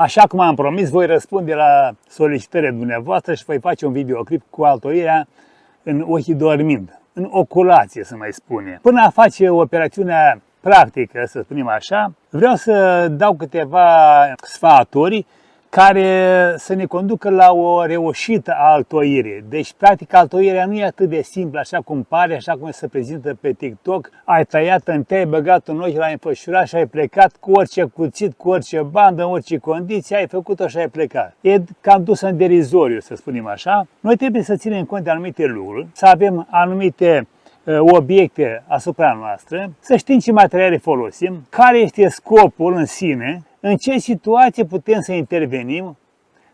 Așa cum am promis, voi răspunde la solicitările dumneavoastră și voi face un videoclip cu altoirea în ochii dormind, în oculație să mai spune. Până a face operațiunea practică, să spunem așa, vreau să dau câteva sfaturi care să ne conducă la o reușită altoire. Deci, practic, altoirea nu e atât de simplă, așa cum pare, așa cum se prezintă pe TikTok. Ai tăiat în te, ai băgat în ochi, l-ai înfășurat și ai plecat cu orice cuțit, cu orice bandă, în orice condiție, ai făcut-o și ai plecat. E cam dus în derizoriu, să spunem așa. Noi trebuie să ținem cont de anumite lucruri, să avem anumite obiecte asupra noastră, să știm ce materiale folosim, care este scopul în sine, în ce situație putem să intervenim,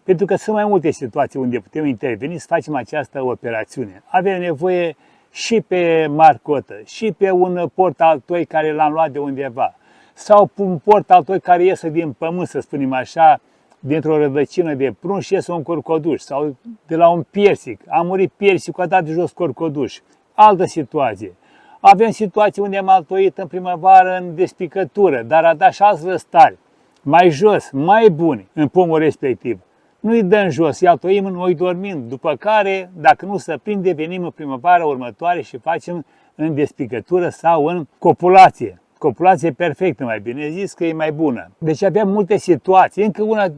pentru că sunt mai multe situații unde putem interveni să facem această operațiune. Avem nevoie și pe marcotă, și pe un port-altoi care l-am luat de undeva, sau un port-altoi care iese din pământ, să spunem așa, dintr-o rădăcină de prun și iese un corcoduș, sau de la un piersic. A murit piersicul, a dat de jos corcoduș. Altă situație. Avem situații unde am altoit în primăvară în despicătură, dar a dat și alți răstari, mai jos, mai buni în pomul respectiv. Nu-i dăm jos, îi altoim în ochi dormind, după care, dacă nu se prinde, venim în primăvara următoare și facem în despicătură sau în copulație. Copulație perfectă, mai bine zis, că e mai bună. Deci avem multe situații. Încă una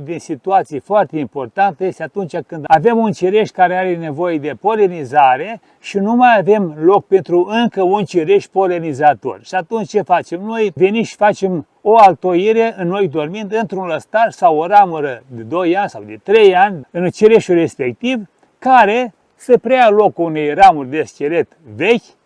din situații foarte importante este atunci când avem un cireș care are nevoie de polenizare și nu mai avem loc pentru încă un cireș polenizator. Și atunci ce facem? Noi venim și facem o altoire în ochi dormind într-un lăstar sau o ramură de 2 ani sau de 3 ani în cireșul respectiv, care să preia locul unei ramuri de schelet vechi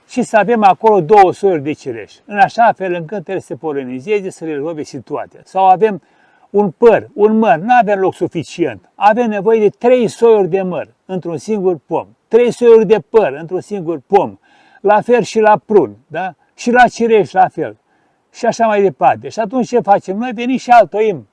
și să avem acolo 2 soiuri de cireș, în așa fel încât ele se polenizeze, să rezolve situația. Sau avem un păr, un măr, nu avem loc suficient, avem nevoie de 3 soiuri de măr într-un singur pom, 3 soiuri de păr într-un singur pom, la fel și la prun, da? Și la cireș la fel, și așa mai departe. Și atunci ce facem? Noi venim și altoim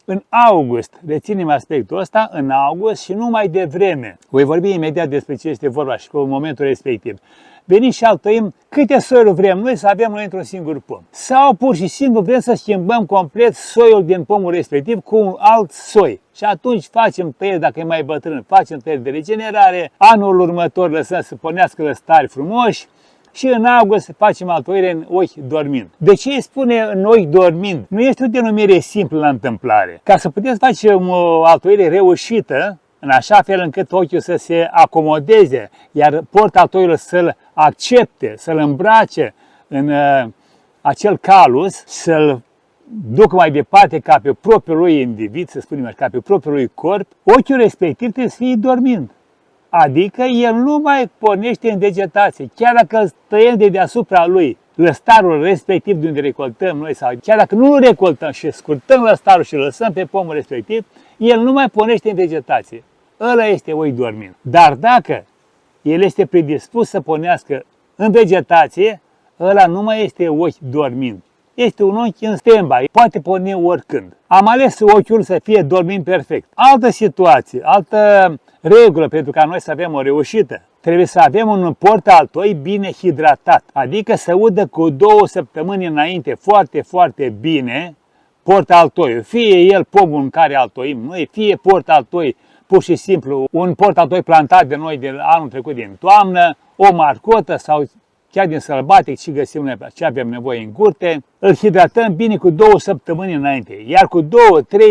în august, reținem aspectul ăsta, în august și nu mai devreme. Voi vorbi imediat despre ce este vorba și cu momentul respectiv. Venim și altoim câte soiuri vrem noi să avem noi într-un singur pom. Sau pur și simplu vrem să schimbăm complet soiul din pomul respectiv cu un alt soi. Și atunci facem tăieri, dacă e mai bătrân, facem tăieri de regenerare, anul următor lăsăm să pornească lăstari frumoși și în august facem altoire în ochi dormind. De ce îi spune în ochi dormind? Nu este o denumire simplă la întâmplare. Ca să puteți face o altoire reușită, în așa fel încât ochiul să se acomodeze, iar port-altoiul să-l accepte, să-l îmbrace în acel calus, să-l duc mai departe ca pe propriul lui individ, să spunem așa, ca pe propriul lui corp, ochiul respectiv trebuie să fie dormind. Adică el nu mai pornește în vegetație, chiar dacă tăiem de deasupra lui lăstarul respectiv de unde recoltăm noi, sau chiar dacă nu îl recoltăm și scurtăm lăstarul și îl lăsăm pe pomul respectiv, el nu mai pornește în vegetație. Ăla este ochi dormind. Dar dacă el este predispus să pornească în vegetație, ăla nu mai este ochi dormind. Este un ochi în stand-by, poate porni oricând. Am ales ochiul să fie dormind perfect. Altă situație, altă regulă pentru ca noi să avem o reușită. Trebuie să avem un port-altoi bine hidratat, adică să udă cu 2 săptămâni înainte foarte, foarte bine port-altoiul. Fie el pomul în care altoim noi, fie port-altoi pur și simplu un port-altoi plantat de noi de anul trecut din toamnă, o marcotă sau chiar din sălbatic și găsim noi ce avem nevoie în curte, îl hidratăm bine cu 2 săptămâni înainte, iar cu 2-3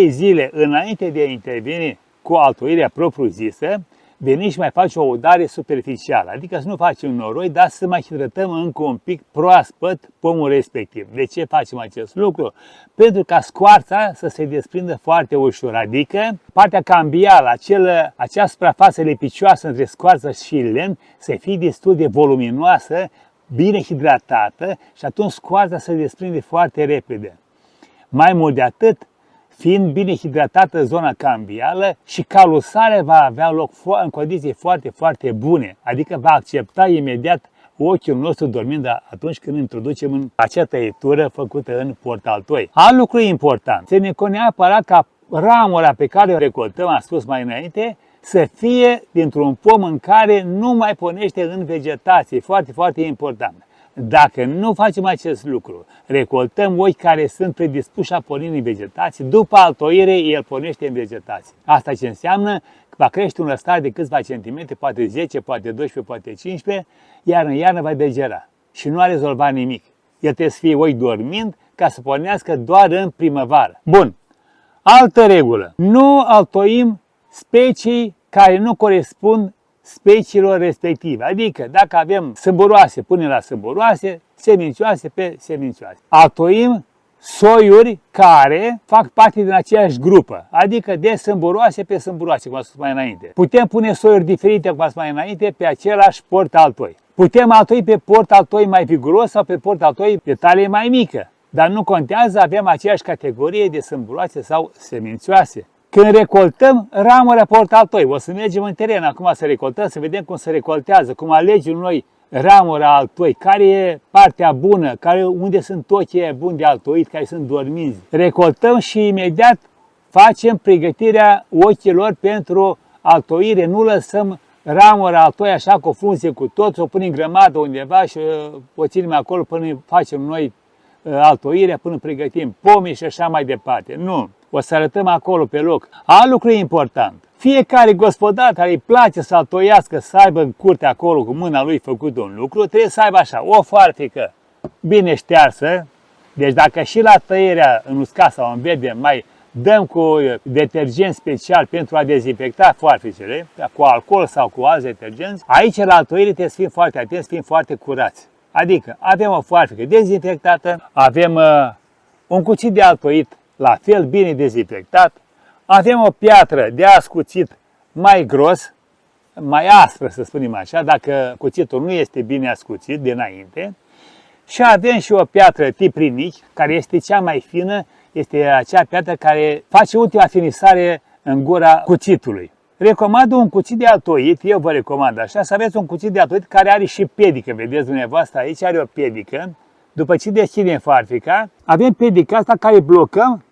zile înainte de a interveni cu altoirea propriu-zisă, veni și mai face o udare superficială, adică să nu facem noroi, dar să mai hidratăm încă un pic proaspăt pomul respectiv. De ce facem acest lucru? Pentru ca scoarța să se desprindă foarte ușor, adică partea cambială, acea suprafață lipicioasă între scoarță și lemn, să fie destul de voluminoasă, bine hidratată și atunci scoarța se desprinde foarte repede. Mai mult de atât, fiind bine hidratată zona cambială și calusarea va avea loc în condiții foarte, foarte bune, adică va accepta imediat ochiul nostru dormind atunci când introducem în acea tăietură făcută în port-altoi. Alt lucru important, să ne neapărat ca ramura pe care o recoltăm, am spus mai înainte, să fie dintr-un pom în care nu mai pornește în vegetație, foarte, foarte important. Dacă nu facem acest lucru, recoltăm ochi care sunt predispuși a porni în vegetație, după altoire el pornește în vegetație. Asta ce înseamnă că va crește un lăstar de câțiva centimetri, poate 10, poate 12, poate 15, iar în iarnă va degera și nu a rezolvat nimic. El trebuie să fie ochi dormind ca să pornească doar în primăvară. Bun. Altă regulă. Nu altoim specii care nu corespund speciilor respective. Adică dacă avem sâmburoase, punem la sâmburoase, semințioase pe semințioase. Altoim soiuri care fac parte din aceeași grupă, adică de sâmburoase pe sâmburoase, cum am spus mai înainte. Putem pune soiuri diferite, cum am spus mai înainte, pe același port altoi. Putem altoi pe port altoi mai viguros sau pe port altoi pe talie mai mică, dar nu contează, avem aceeași categorie de sâmburoase sau semințioase. Când recoltăm ramura port altoi, o să mergem în teren acum să recoltăm, să vedem cum se recoltează, cum alegem noi ramura altoi, care e partea bună, unde sunt ochii buni de altoit, care sunt dorminzi. Recoltăm și imediat facem pregătirea ochilor pentru altoire, nu lăsăm ramura altoi așa cu o frunze cu tot, o punem grămadă undeva și o ținem acolo până facem noi altoirea, până pregătim pomii și așa mai departe. Nu, o să arătăm acolo pe loc. Alt lucru important. Fiecare gospodar care îi place să altoiască, să aibă în curte acolo cu mâna lui făcut un lucru, trebuie să aibă așa, o foarfecă bine ștearsă. Deci dacă și la tăierea în uscat sau în verde mai dăm cu detergent special pentru a dezinfecta foarfecele, cu alcool sau cu alți detergenți, aici la altoire trebuie să fim foarte atenți, să fim foarte curați. Adică avem o foarfecă dezinfectată, avem un cuțit de altoit la fel bine dezinfectat, avem o piatră de ascuțit mai gros, mai aspră să spunem așa, dacă cuțitul nu este bine ascuțit dinainte, și avem și o piatră tip rinichi, care este cea mai fină, este acea piatră care face ultima finisare în gura cuțitului. Recomand un cuțit de altoit, eu vă recomand așa, să aveți un cuțit de altoit care are și pedică, vedeți dumneavoastră, aici are o pedică. După ce deschidem farfica, avem pedica asta care blocăm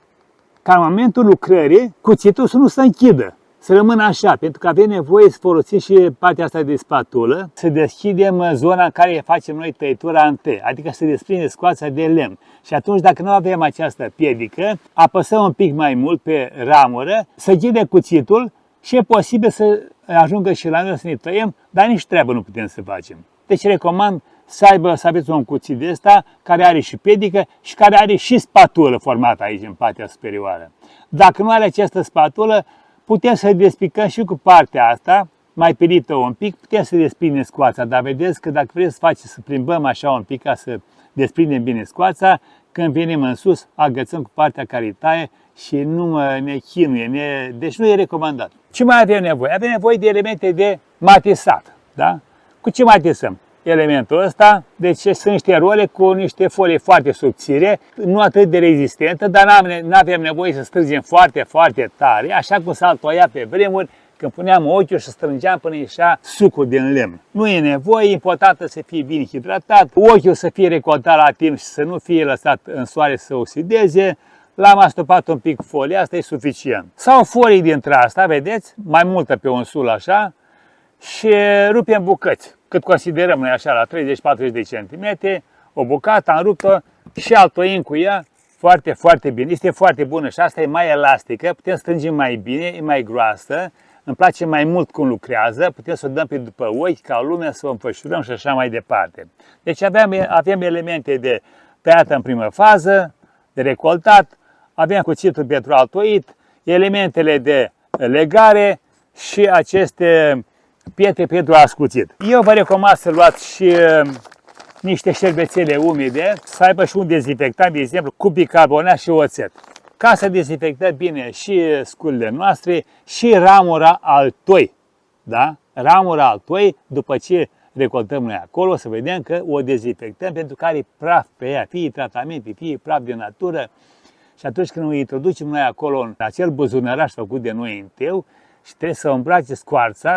ca în momentul lucrării cuțitul să nu se închidă, să rămână așa, pentru că avem nevoie să folosim și partea asta de spatulă, să deschidem zona în care facem noi tăietura în T, adică să desprinde scoața de lemn. Și atunci, dacă nu avem această piedică, apăsăm un pic mai mult pe ramură, să ghide cuțitul și e posibil să ajungă și la noi să ne tăiem, dar nici treabă nu putem să facem. Deci recomand să aveți un cuțit de ăsta care are și pedică și care are și spatulă formată aici în partea superioară. Dacă nu are această spatulă, putem să despicăm și cu partea asta, mai pelită un pic, putem să desprindem scoața, dar vedeți că dacă vreți să plimbăm așa un pic ca să desprindem bine scoața, când venim în sus, agățăm cu partea care taie și nu ne chinuie, deci nu e recomandat. Ce mai avem nevoie? Avem nevoie de elemente de matisat. Da? Cu ce matisăm? Elementul ăsta, deci sunt niște role cu niște folii foarte subțire, nu atât de rezistentă, dar nu avem nevoie să strângem foarte, foarte tare, așa cum s-a altoia pe vremuri, când puneam ochiul și strângeam până ieșea sucul din lemn. Nu e nevoie, importantă să fie bine hidratat, ochiul să fie recoltat la timp și să nu fie lăsat în soare să oxideze. L-am astupat un pic folia, asta e suficient. Sau folii dintre asta, vedeți, mai multă pe un sul așa, și rupem bucăți, cât considerăm noi așa, la 30-40 de centimetri, o bucată, am rupt-o și altoim cu ea foarte, foarte bine. Este foarte bună și asta e mai elastică, putem strânge mai bine, e mai groasă, îmi place mai mult cum lucrează, putem să o dăm pe după ochi, ca lumea, să o înfășurăm și așa mai departe. Deci avem elemente de tăiat în primă fază, de recoltat, avem cuțitul pentru altoit, elementele de legare și aceste pietre pentru ascuțit. Eu vă recomand să luați și niște șervețele umede, să aibă și un dezinfectant, de exemplu, cu bicarbonat și oțet, ca să dezinfectăm bine și sculele noastre și ramura altoi. Da? Ramura altoi, după ce recoltăm noi acolo, să vedem că o dezinfectăm pentru că are praf pe ea, fie tratamente, fie praf de natură. Și atunci când o introducem noi acolo în acel buzunăraș făcut de noi în teu, și trebuie să îmbrace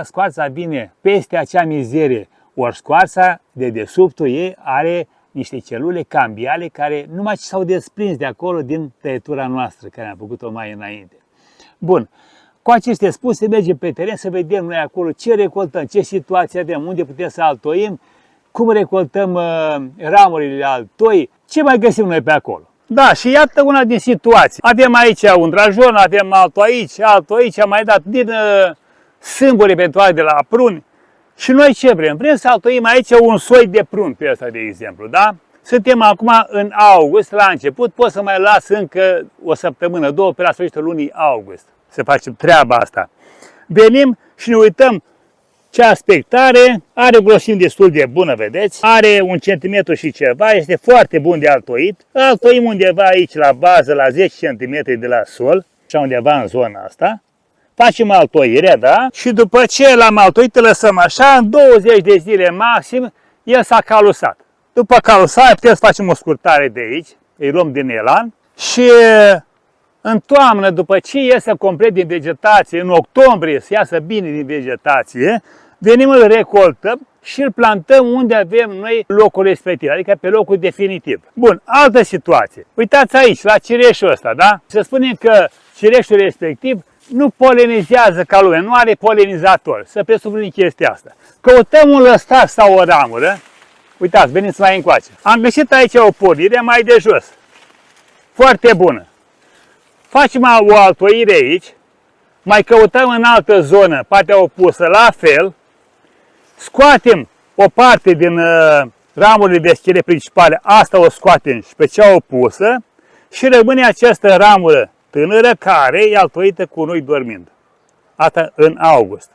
scoarța vine peste acea mizerie, ori scoarța de dedesubtul ei are niște celule cambiale care numai ce s-au desprins de acolo din tăietura noastră, care am făcut-o mai înainte. Bun, cu acestea spuse, mergem pe teren să vedem noi acolo ce recoltăm, ce situație avem, unde putem să altoim cum recoltăm ramurile altoi, ce mai găsim noi pe acolo. Da, și iată una din situații. Avem aici un drajon, avem altul aici, am mai dat din sâmburi eventual de la pruni. Și noi ce vrem? Vrem să altoim aici un soi de prun pe ăsta, de exemplu, da? Suntem acum în august, la început, pot să mai las încă o săptămână, 2 pe la sfârșitul lunii august să facem treaba asta. Venim și ne uităm ce aspect are o grosime destul de bună, vedeți, are 1 cm și ceva, este foarte bun de altoit. Altoim undeva aici la bază, la 10 cm de la sol, așa undeva în zona asta. Facem altoirea, da? Și după ce l-am altoit, îl lăsăm așa, în 20 de zile maxim, el s-a calusat. După calusare putem să facem o scurtare de aici, îi luăm din elan și în toamnă, după ce iese complet din vegetație, în octombrie să iasă bine din vegetație, venim, îl recoltăm și îl plantăm unde avem noi locul respectiv, adică pe locul definitiv. Bun, altă situație. Uitați aici, la cireșul ăsta, da? Să spunem că cireșul respectiv nu polenizează ca lumea, nu are polenizator. Să presupunem chestia asta. Căutăm un lăstar sau o ramură. Uitați, veniți mai încoace. Am găsit aici o pornire mai de jos. Foarte bună. Facem o altoire aici. Mai căutăm în altă zonă, partea opusă, la fel. Scoatem o parte din ramurile de schelet principale. Asta o scoatem și pe cea opusă. Și rămâne această ramură tânără care e altoită cu noi dormind. Asta în august.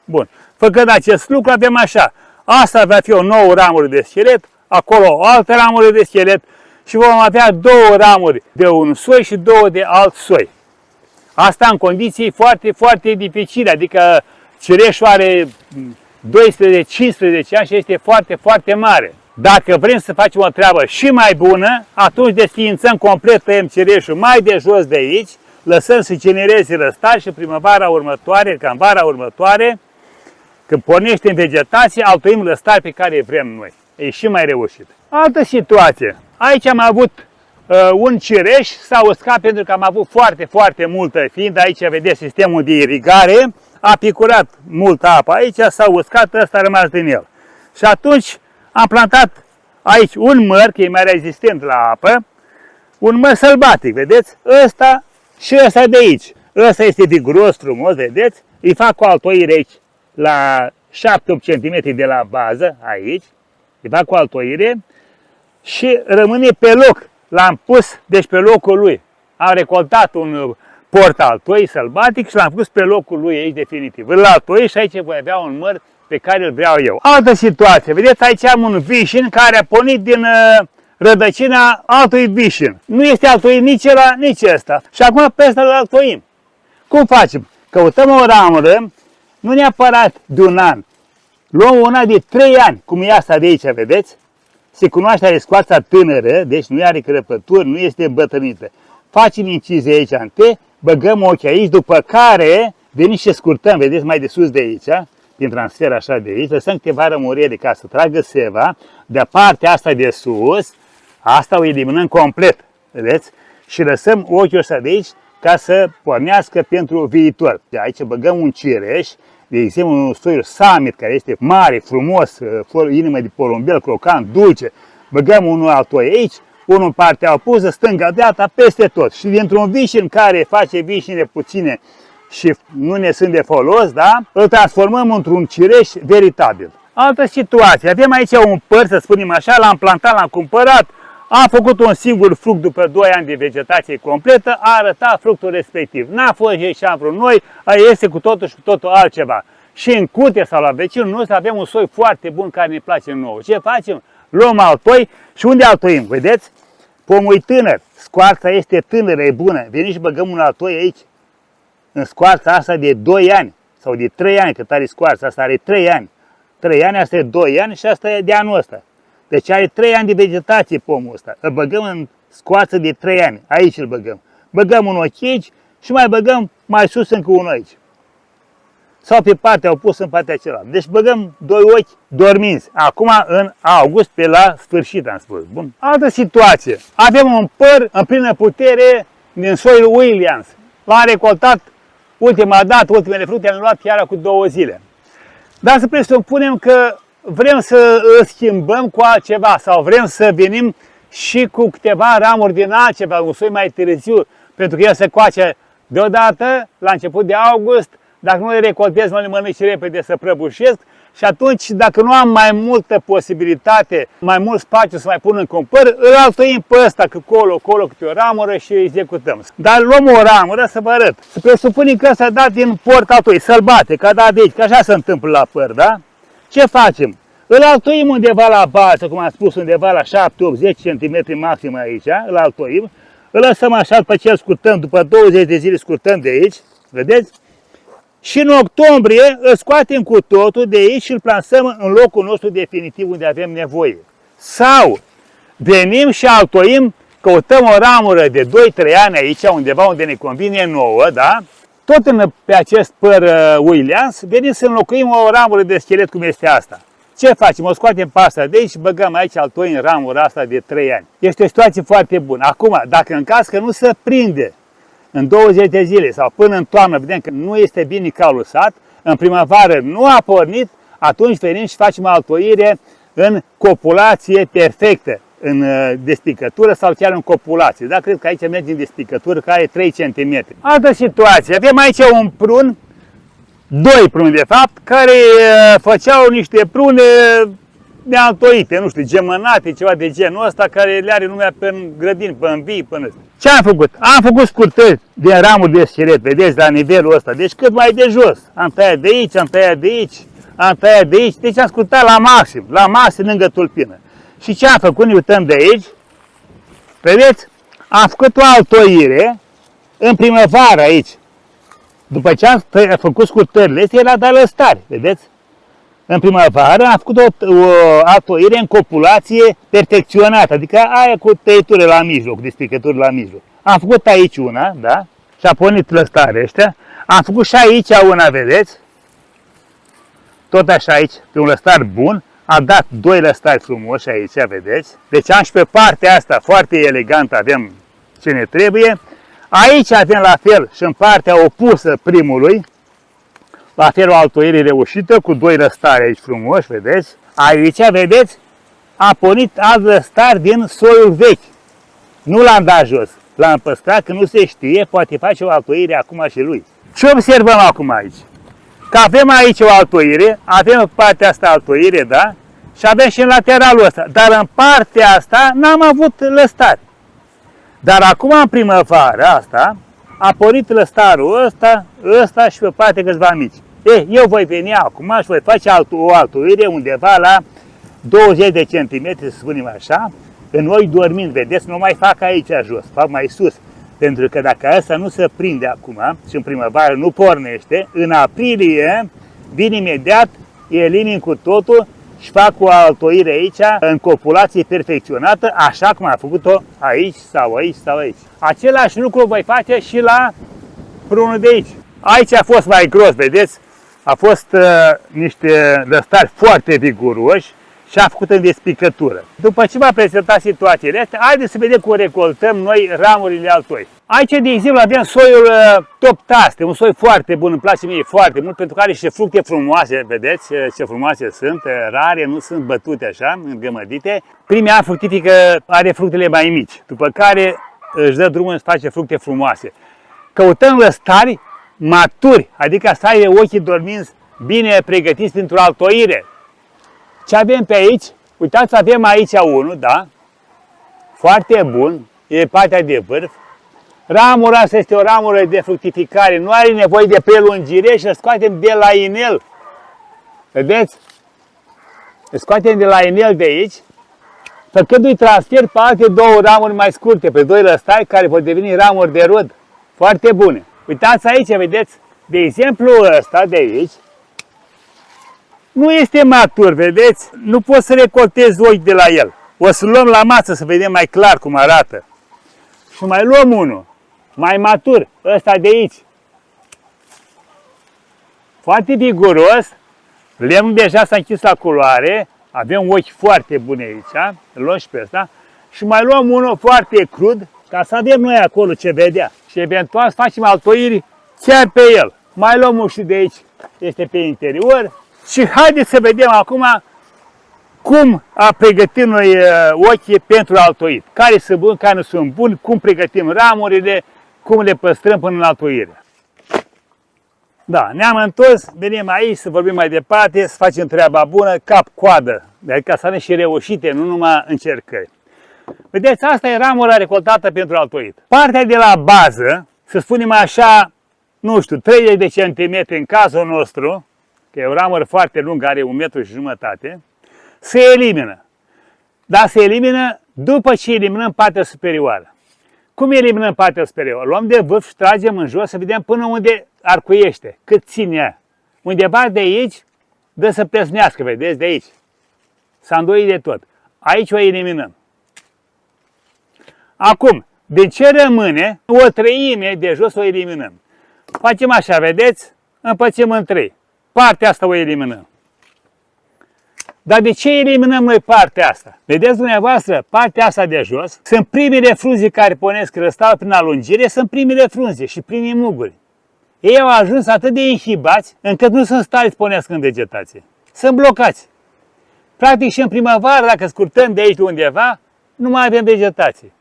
Bun. Făcând acest lucru avem așa. Asta va fi o nouă ramură de schelet, acolo o altă ramură de schelet și vom avea 2 ramuri de un soi și 2 de alt soi. Asta în condiții foarte, foarte dificile, adică cireșul are 12-15 ani și este foarte, foarte mare. Dacă vrem să facem o treabă și mai bună, atunci desființăm complet, tăiem cireșul mai de jos de aici, lăsăm să genereze răstari și primăvara următoare, ca în vara următoare, când pornește în vegetație, altoim lăstari pe care vrem noi. E și mai reușit. Altă situație. Aici am avut un cireș, s-a uscat pentru că am avut foarte, foarte multă, fiind aici, vedeți, sistemul de irigare, a picurat multă apă aici, s-a uscat, ăsta a rămas din el. Și atunci am plantat aici un măr, că e mai rezistent la apă, un măr sălbatic, vedeți? Ăsta și ăsta de aici. Ăsta este viguros, frumos, vedeți? Îi fac o altoire aici, la 7-8 cm de la bază, aici. Îi fac o altoire și rămâne pe loc. L-am pus, deci pe locul lui. Am recoltat un port altoi sălbatic și l-am pus pe locul lui aici definitiv. Îl altoi și aici voi avea un măr pe care îl vreau eu. Altă situație. Vedeți, aici am un vișin care a pornit din rădăcina altui vișin. Nu este altoit nici ăla, nici ăsta. Și acum pe ăsta îl altoim. Cum facem? Căutăm o ramură, nu neapărat de un an. Luăm una de 3 ani, cum e asta de aici, vedeți? Se cunoaște, are scoața tânără, deci nu are crăpături, nu este îmbătrânită. Facem incizie aici în T, băgăm ochii aici, după care venim și scurtăm, vedeți, mai de sus de aici, prin transfer așa de aici, lăsăm câteva rămuriri ca să tragă seva, de partea asta de sus, asta o eliminăm complet, vedeți? Și lăsăm ochiul ăsta de aici ca să pornească pentru viitor. De aici băgăm un cireș, de exemplu un soiul summit, care este mare, frumos, inimă de porumbel, crocant, dulce. Băgăm unul altoi aici, unul în partea opusă, stânga-dreapta, peste tot. Și dintr-un vișin care face vișine puține și nu ne sunt de folos, da? Îl transformăm într-un cireș veritabil. Altă situație. Avem aici un păr, să spunem așa, l-am plantat, l-am cumpărat, a făcut un singur fruct după 2 ani de vegetație completă, a arătat fructul respectiv. N-a fost ce am vrut noi, este cu totul și cu totul altceva. Și în curte sau la vecinul nostru avem un soi foarte bun care ne place nouă. Ce facem? Luăm altoi și unde altoim? Vedeți? Pomul e tânăr, scoarța este tânără, e bună. Venim și băgăm un altoi aici, în scoarța asta de 2 ani sau de 3 ani, cât are scoarța asta, are 3 ani. 3 ani, asta e 2 ani și asta e de anul ăsta. Deci are 3 ani de vegetație pomul ăsta. Îl băgăm în scoarță de 3 ani. Aici îl băgăm. Băgăm un ochi aici și mai băgăm mai sus încă unul aici. Sau pe partea opusă, în partea cealaltă. Deci băgăm 2 ochi dorminți. Acum în august, pe la sfârșit am spus. Bun. Altă situație. Avem un păr în plină putere din soiul Williams. L-am recoltat ultima dată, ultimele fructe le-am luat chiar cu 2 zile. Dar să presupunem că vrem să îl schimbăm cu altceva sau vrem să venim și cu câteva ramuri din altceva, un soi mai târziu, pentru că el se coace deodată, la început de august, dacă nu le recoltez, nu le mănânci repede să prăbușesc și atunci, dacă nu am mai multă posibilitate, mai mult spațiu să mai pun în compăr, îl altoim pe ăsta, că colo câte o ramură și executăm. Dar luăm o ramură să vă arăt. Să presupunem că s-a dat din port altoi, sălbate, că a dat de aici, că așa se întâmplă la păr, da? Ce facem? Îl altoim undeva la bază, cum am spus, undeva la 7-8-10 cm maxim aici, îl altoim, îl lăsăm așa, după ce îl scurtăm, după 20 de zile scurtăm de aici, vedeți? Și în octombrie îl scoatem cu totul de aici și îl plasăm în locul nostru definitiv unde avem nevoie. Sau venim și altoim, căutăm o ramură de 2-3 ani aici, undeva unde ne convine nouă, da? Tot pe acest păr Williams, venim să înlocuim o ramură de schelet cum este asta. Ce facem? O scoatem pe asta de aici și băgăm aici altoi în ramura asta de 3 ani. Este o situație foarte bună. Acum, dacă în caz că nu se prinde în 20 de zile sau până în toamnă, vedem că nu este bine calusat, în primăvară nu a pornit, atunci venim și facem altoire în copulație perfectă, în despicătură sau chiar în copulație. Da, cred că aici merge în despicătură, care are 3 cm. Altă situație. Avem aici un prun, 2 pruni de fapt, care făceau niște prune nealtoite, nu știu, gemănate, ceva de genul ăsta, care le are lumea pe grădini, pe vii, până. Ce am făcut? Am făcut scurtări din ramuri de schelet, vedeți, la nivelul ăsta, deci cât mai de jos. Am tăiat de aici, am tăiat de aici, am tăiat de aici, deci am scurtat la maxim lângă tulpină. Și ce am făcut? Ne uităm de aici, vedeți? Am făcut o altoire în primăvară aici. După ce am făcut scurtările, este la dalăstari, vedeți? În primăvară am făcut o altoire în copulație perfecționată, adică aia cu tăieturi la mijloc, despicături la mijloc. Am făcut aici una, da? Și a pornit lăstare ăștia. Am făcut și aici una, vedeți? Tot așa aici, pe un lăstar bun. Am dat 2 lăstari frumoși aici, vedeți? Deci am și pe partea asta foarte elegant, avem ce ne trebuie. Aici avem la fel și în partea opusă primului, la fel o altoire reușită cu 2 lăstari aici frumoși, vedeți? Aici, vedeți, a pornit alt lăstar din soiul vechi. Nu l-am dat jos, l-am păstrat, că nu se știe, poate face o altoire acum și lui. Ce observăm acum aici? Că avem aici o altoire, avem în partea asta altoire, da? Și avem și în lateralul ăsta, dar în partea asta n-am avut lăstari. Dar acum, în primăvară asta, a pornit lăstarul ăsta și pe partea câțiva mici. Eu voi veni acum și voi face o altoire undeva la 20 de centimetri, să spunem așa, în noi dormind, vedeți, nu mai fac aici jos, fac mai sus. Pentru că dacă asta nu se prinde acum și în primăvară nu pornește, în aprilie vin imediat, elimin cu totul și fac o altoire aici, în copulație perfecționată, așa cum am făcut-o aici sau aici sau aici. Același lucru voi face și la prunul de aici. Aici a fost mai gros, vedeți? A fost niște lăstari foarte viguroși și a făcut în despicătură. După ce v-am prezentat situațiile astea, haideți să vedem cum recoltăm noi ramurile altoi. Aici, de exemplu, avem soiul Top Taste, un soi foarte bun, îmi place mie foarte mult, pentru că are și fructe frumoase, vedeți ce frumoase sunt, rare, nu sunt bătute așa, îngămădite. Primii ani fructifică, are fructele mai mici, după care își dă drumul să face fructe frumoase. Căutăm lăstari maturi, adică să aibă ochii dorminți bine pregătiți pentru altoire. Ce avem pe aici? Uitați, avem aici unul, da? Foarte bun, e partea de vârf. Ramura asta este o ramură de fructificare, nu are nevoie de prelungire și îl scoatem de la inel. Vedeți? Îl scoatem de la inel de aici, făcându-i transfer pe alte 2 ramuri mai scurte, pe 2 lăstari care vor deveni ramuri de rod. Foarte bune. Uitați aici, vedeți? De exemplu ăsta de aici, nu este matur, vedeți? Nu pot să recoltez ochi de la el. O să luăm la masă să vedem mai clar cum arată. Și mai luăm unul, mai matur, ăsta de aici. Foarte viguros, lemnul deja s-a închis la culoare, avem ochi foarte bune aici, îl luăm și pe ăsta. Și mai luăm unul foarte crud, ca să avem noi acolo ce vedea. Și eventual să facem altoire chiar pe el. Mai luăm unul și de aici, este pe interior. Și haideți să vedem acum cum a pregătit noi ochii pentru altoit. Care sunt buni, care nu sunt buni, cum pregătim ramurile, cum le păstrăm până în altoire. Da, ne-am întors, venim aici să vorbim mai departe, să facem treaba bună, cap-coadă, adică să avem și reușite, nu numai încercări. Vedeți, asta e ramura recoltată pentru altoit. Partea de la bază, să spunem așa, nu știu, 30 de centimetri în cazul nostru, că e o ramură foarte lungă, are 1,5 m, se elimină. Dar se elimină după ce eliminăm partea superioară. Cum eliminăm partea superioară? Luăm de vârf și tragem în jos să vedem până unde arcuiește, cât ține ea. Undeva de aici, dă să plesnească, vedeți, de aici. S-a îndoit de tot. Aici o eliminăm. Acum, de ce rămâne, o treime de jos o eliminăm. Facem așa, vedeți? Împărțim în 3. Partea asta o eliminăm. Dar de ce eliminăm noi partea asta? Vedeți dumneavoastră, partea asta de jos sunt primele frunze care pornesc răstaua prin alungire, sunt primele frunze și primii muguri. Ei au ajuns atât de inhibați încât nu sunt în stare să pornească în vegetație. Sunt blocați. Practic și în primăvară, dacă scurtăm de aici de undeva, nu mai avem vegetație.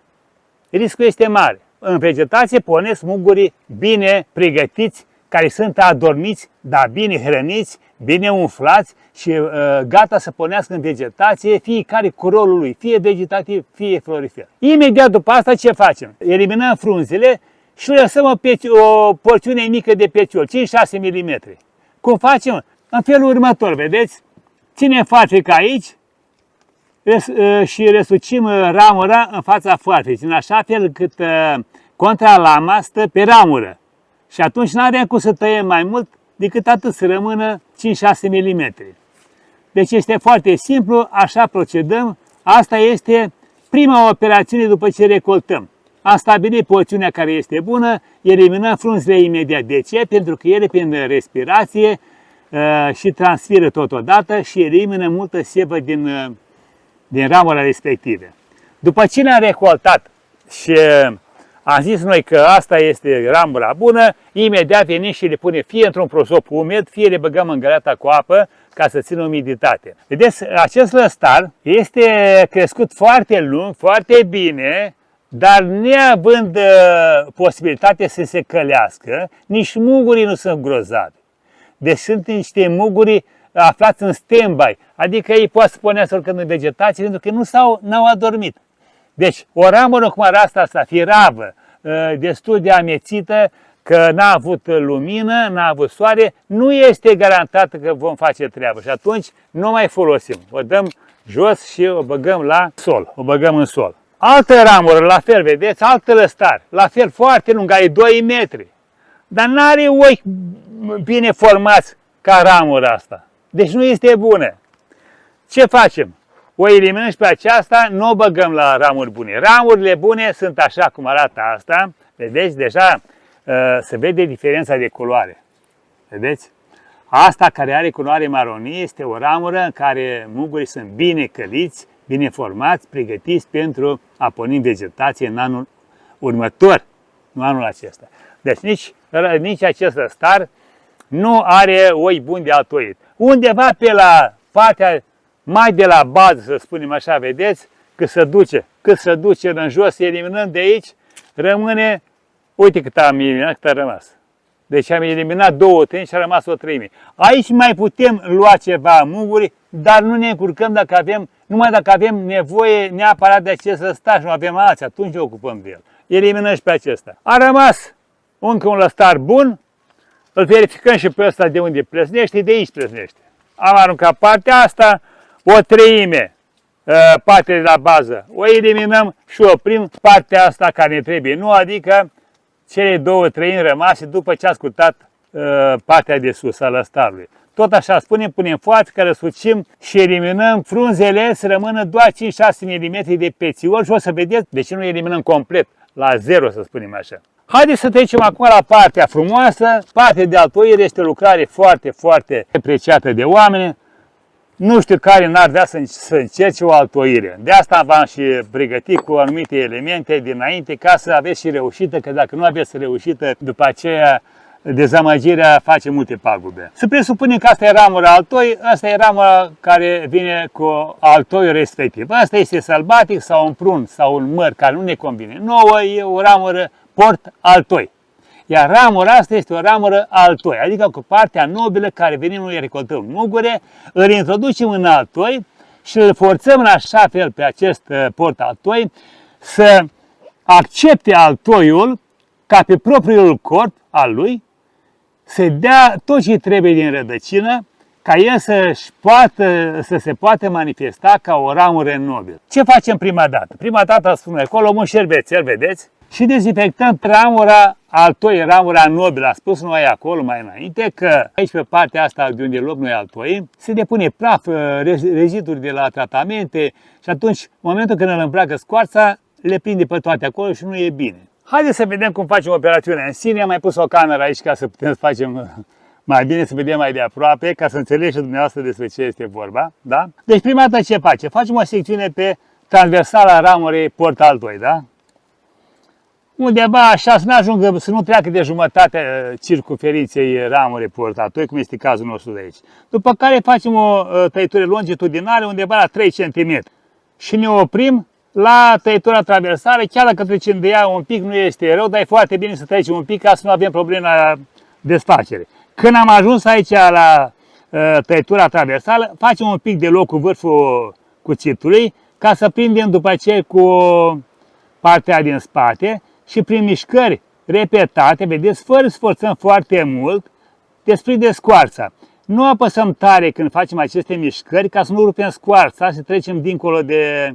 Riscul este mare. În vegetație pornesc mugurii bine pregătiți, care sunt adormiți, dar bine hrăniți, bine umflați și gata să pornească în vegetație, fiecare cu rolul lui, fie vegetativ, fie florifer. Imediat după asta ce facem? Eliminăm frunzele și lăsăm o porțiune mică de peciol, 5-6 mm. Cum facem? În felul următor, vedeți? Ținem farfeca aici și resucim ramura în fața farfecii, în așa fel încât contralama stă pe ramură. Și atunci nu avem cum să tăiem mai mult decât atât să rămână 5-6 mm. Deci este foarte simplu, așa procedăm. Asta este prima operațiune după ce recoltăm. Am stabilit porțiunea care este bună, eliminăm frunzele imediat. De ce? Pentru că ele prin respirație și transpiră totodată și elimină multă sebă din ramura respective. După ce ne-am recoltat și am zis noi că asta este ramura bună, imediat venim și le punem fie într-un prosop umed, fie le băgăm în găleata cu apă ca să țină umiditate. Vedeți, acest lăstar este crescut foarte lung, foarte bine, dar neavând posibilitate să se călească, nici mugurii nu sunt grozavi. Deci sunt niște muguri aflați în stand-by, adică ei pot să pornească oricând în vegetație pentru că n-au adormit. Deci, o ramură cum ar asta firavă, destul de amețită, că n-a avut lumină, n-a avut soare, nu este garantată că vom face treabă și atunci nu mai folosim. O dăm jos și o băgăm la sol, o băgăm în sol. Altă ramură, la fel, vedeți, altă lăstar, la fel foarte lungă, are 2 metri, dar n-are ochi bine formați ca ramura asta. Deci nu este bună. Ce facem? O eliminăm și pe aceasta, nu o băgăm la ramuri bune. Ramurile bune sunt așa cum arată asta. Vedeți, deja se vede diferența de culoare. Vedeți? Asta care are culoare maronie este o ramură în care mugurii sunt bine căliți, bine formați, pregătiți pentru a porni în vegetație în anul următor, nu anul acesta. Deci nici acest lăstar nu are oi buni de altoit. Undeva pe la partea mai de la bază, să spunem așa, vedeți, cât se duce în jos, eliminând de aici, rămâne, uite cât am eliminat, cât a rămas. Deci am eliminat 2 treimi și a rămas o treime. Aici mai putem lua ceva muguri, dar nu ne încurcăm numai dacă avem nevoie neapărat de acest lăstar și nu avem alții, atunci ne ocupăm de el. Eliminăm și pe acesta. A rămas încă un lăstar bun, îl verificăm și pe ăsta de unde plesnește, de aici plesnește. Am aruncat partea asta, o treime, partea de la bază, o eliminăm și oprim partea asta care ne trebuie, nu, adică cele 2 treimi rămase după ce a scurtat partea de sus a lăstarului. Tot așa spunem, punem foarfecă, răsucim și eliminăm frunzele să rămână doar 5-6 mm de pețior și o să vedeți de ce nu eliminăm complet, la 0 să spunem așa. Haideți să trecem acum la partea frumoasă. Partea de altoire este o lucrare foarte, foarte apreciată de oameni. Nu știu care n-ar vrea să încerce o altoire. De asta v-am și pregătit cu anumite elemente dinainte ca să aveți și reușită, că dacă nu aveți reușită, după aceea dezamăgirea face multe pagube. Să presupunem că asta e ramura altoi, asta e ramura care vine cu altoiul respectiv. Asta este sălbatic sau un prun sau un măr care nu ne convine. Nouă e o ramură port altoi. Iar ramura asta este o ramură altoi, adică cu partea nobilă care venim noi recoltăm mugure, îl introducem în altoi și îl forțăm în așa fel pe acest port altoi să accepte altoiul ca pe propriul corp al lui, să dea tot ce trebuie din rădăcină, ca el să se poată manifesta ca o ramură nobilă. Ce facem prima dată? Prima dată spune acolo un șervețel, vedeți? Și dezinfectăm ramura altoi, ramura nobilă. A spus noi acolo mai înainte că aici pe partea asta de unde luăm noi altoi se depune praf, reziduri de la tratamente și atunci, în momentul când îl îmbracă scoarța, le prinde pe toate acolo și nu e bine. Haideți să vedem cum facem operațiunea în sine. Am mai pus o cameră aici ca să putem să facem mai bine, să vedem mai de aproape, ca să înțelegeți dumneavoastră despre ce este vorba. Da? Deci prima dată ce face? Facem o secțiune pe transversala ramurei port altoi, da? Undeva așa, să nu ajungă, să nu treacă de jumătatea circumferinței ramurii port altoi, cum este cazul nostru de aici. După care facem o tăitură longitudinală undeva la 3 cm și ne oprim la tăitura transversală, chiar dacă trecem de ea un pic nu este rău, dar e foarte bine să trecem un pic ca să nu avem probleme la desfacere. Când am ajuns aici la tăitura transversală, facem un pic de loc cu vârful cuțitului ca să prindem după aceea cu partea din spate și prin mișcări repetate, vedeți, fără să forțăm foarte mult, desprinde scoarța. Nu apăsăm tare când facem aceste mișcări ca să nu rupem scoarța și trecem dincolo de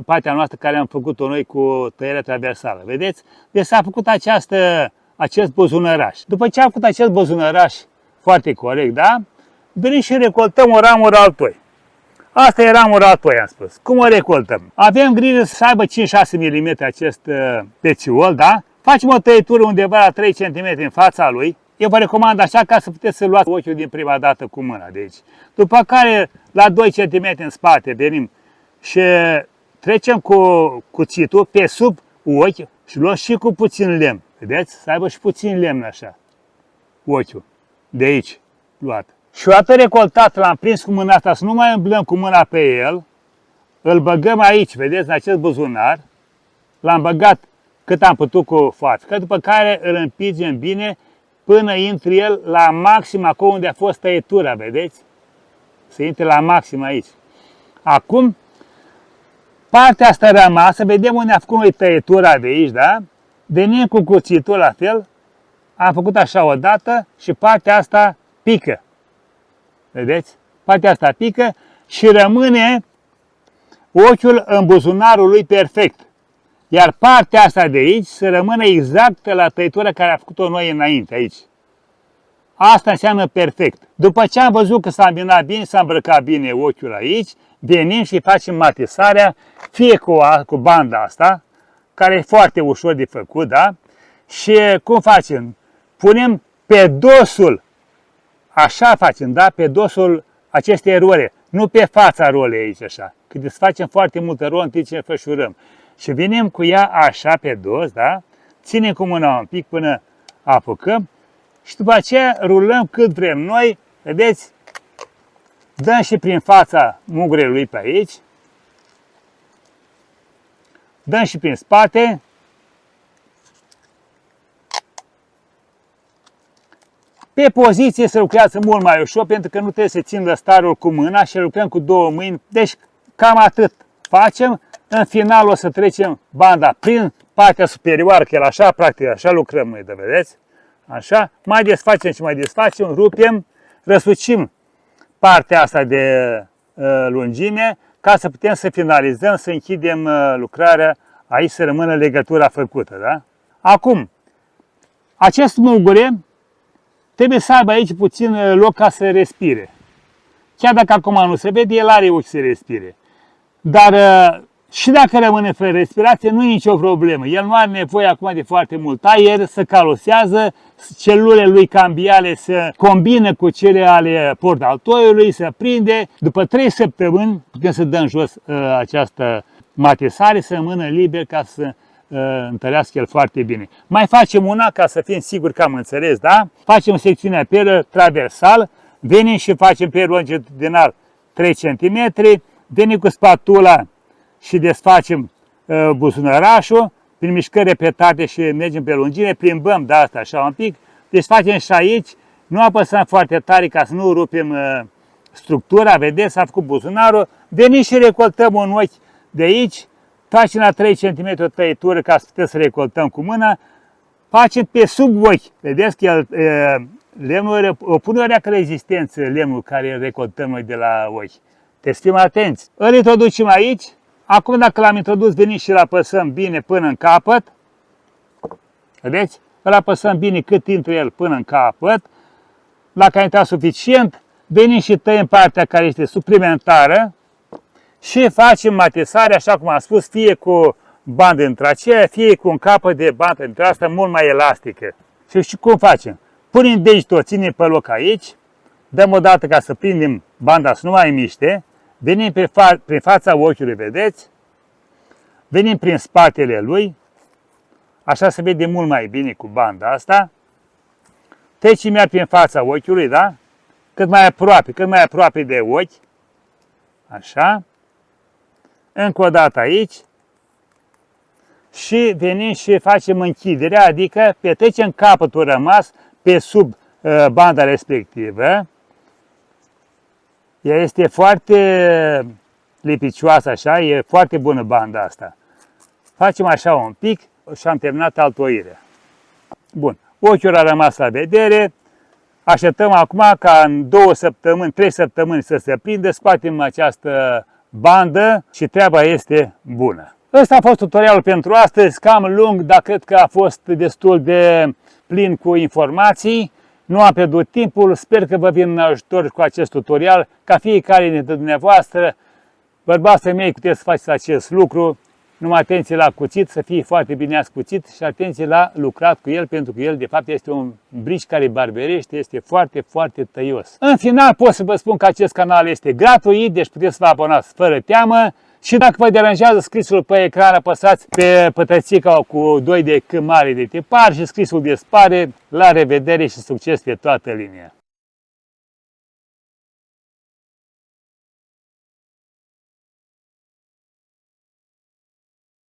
partea noastră care am făcut-o noi cu tăierea transversală. Vedeți? Deci s-a făcut acest buzunăraș. După ce am făcut acest buzunăraș foarte corect, da? Venim și recoltăm o ramură altoi. Asta e ramura altoi, am spus. Cum o recoltăm? Avem grijă să aibă 5-6 mm acest peciol, da? Facem o tăietură undeva la 3 cm în fața lui. Eu vă recomand așa ca să puteți să luați ochiul din prima dată cu mâna de aici. După care la 2 cm în spate venim și trecem cu cuțitul pe sub ochi și luăm și cu puțin lemn. Vedeți? Să aibă și puțin lemn așa. Ochiul. De aici. Luat. Și odată recoltat, l-am prins cu mâna asta, să nu mai îmblăm cu mâna pe el, îl băgăm aici, vedeți, în acest buzunar. L-am băgat cât am putut cu fața, după care îl împingem bine până intră el la maxim acolo unde a fost tăietura, vedeți? Să intre la maxim aici. Acum, partea asta rămasă, vedem unde a făcut noi tăietura de aici, da? Venim cu cuțitul la fel, am făcut așa o dată și partea asta pică. Vedeți? Partea asta pică și rămâne ochiul în buzunarul lui perfect. Iar partea asta de aici să rămână exact la tăietura care a făcut-o noi înainte, aici. Asta înseamnă perfect. După ce am văzut că s-a îmbinat bine, s-a îmbrăcat bine ochiul aici, venim și facem matisarea, fie cu banda asta, care e foarte ușor de făcut, da? Și cum facem? Punem pe dosul, așa facem, da? Pe dosul acestei role, nu pe fața rolei aici, așa. Că desfacem foarte multă rolă în timp ce ne fășurăm. Și venim cu ea așa pe dos, da? Ținem cu mâna un pic până apucăm și după aceea rulăm cât vrem noi, vedeți? Dăm și prin fața mugurelui pe aici. Dăm și prin spate. Pe poziție se lucrează mult mai ușor pentru că nu trebuie să țin lăstarul cu mâna și lucrăm cu două mâini. Deci cam atât facem. În final o să trecem banda prin partea superioară, că el așa, practic, așa lucrăm noi, de vedeți? Așa, mai desfacem și mai desfacem, rupem, răsucim partea asta de lungime ca să putem să finalizăm, să închidem lucrarea, aici să rămână legătura făcută, da? Acum, acest mugure trebuie să aibă aici puțin loc ca să respire. Chiar dacă acum nu se vede, el are ochi să respire. Dar și dacă rămâne fără respirație, nu e nicio problemă. El nu are nevoie acum de foarte mult aer, să calosează, celulele lui cambiale se combină cu cele ale port altoiului, se prinde. După 3 săptămâni putem să dăm jos această matisare, să rămână liber ca să întărească el foarte bine. Mai facem una, ca să fim siguri că am înțeles, da? Facem secțiunea pe traversal, venim și facem pe longitudinal 3 cm, venim cu spatula și desfacem buzunărașul, prin mișcări repetate și mergem pe lungime, plimbăm de asta așa un pic, deci facem și aici, nu apăsăm foarte tare ca să nu rupem structura, vedeți, s-a făcut buzunarul, venim și recoltăm un ochi de aici, facem la 3 cm tăitură ca să putem să recoltăm cu mâna, facem pe sub ochi, vedeți că el, lemnul pune o reacă rezistență, lemnul care îl recoltăm noi de la ochi. Trebuie să fim atenți. Îl introducem aici, acum dacă l-am introdus, venim și îl apăsăm bine până în capăt, vedeți? Îl apăsăm bine cât intră el până în capăt, la calitate suficient, venim și tăiem partea care este suplimentară și facem matesare, așa cum am spus, fie cu bandă între aceea, fie cu un capăt de bandă între asta mult mai elastică. Și cum facem? Punem degetul, o ținem pe loc aici, dăm o dată ca să prindem banda să nu mai miște, venim prin fața ochiului, vedeți? Venim prin spatele lui, așa se vede mult mai bine cu banda asta. Trecem iar prin fața ochiului, da? Cât mai aproape de ochi. Așa. Încă o dată aici. Și venim și facem închiderea, adică petrecem capătul rămas pe sub banda respectivă. Ea este foarte lipicioasă, așa, e foarte bună banda asta. Facem așa un pic și am terminat altoirea. Bun, ochiul a rămas la vedere. Așteptăm acum ca în 2 săptămâni, 3 săptămâni să se prindă, scoatem această bandă și treaba este bună. Ăsta a fost tutorialul pentru astăzi, cam lung, dar cred că a fost destul de plin cu informații. Nu am pierdut timpul, sper că vă vin în ajutor cu acest tutorial, ca fiecare dintre dumneavoastră, bărbați, femei, puteți să faceți acest lucru. Numai atenție la cuțit, să fie foarte bine ascuțit și atenție la lucrat cu el, pentru că el de fapt este un brici care barberește, este foarte, foarte tăios. În final pot să vă spun că acest canal este gratuit, deci puteți să vă abonați fără teamă și dacă vă deranjează scrisul pe ecran, apăsați pe pătrățica cu 2 de C mare de tipar și scrisul dispare. La revedere și succes pe toată linia!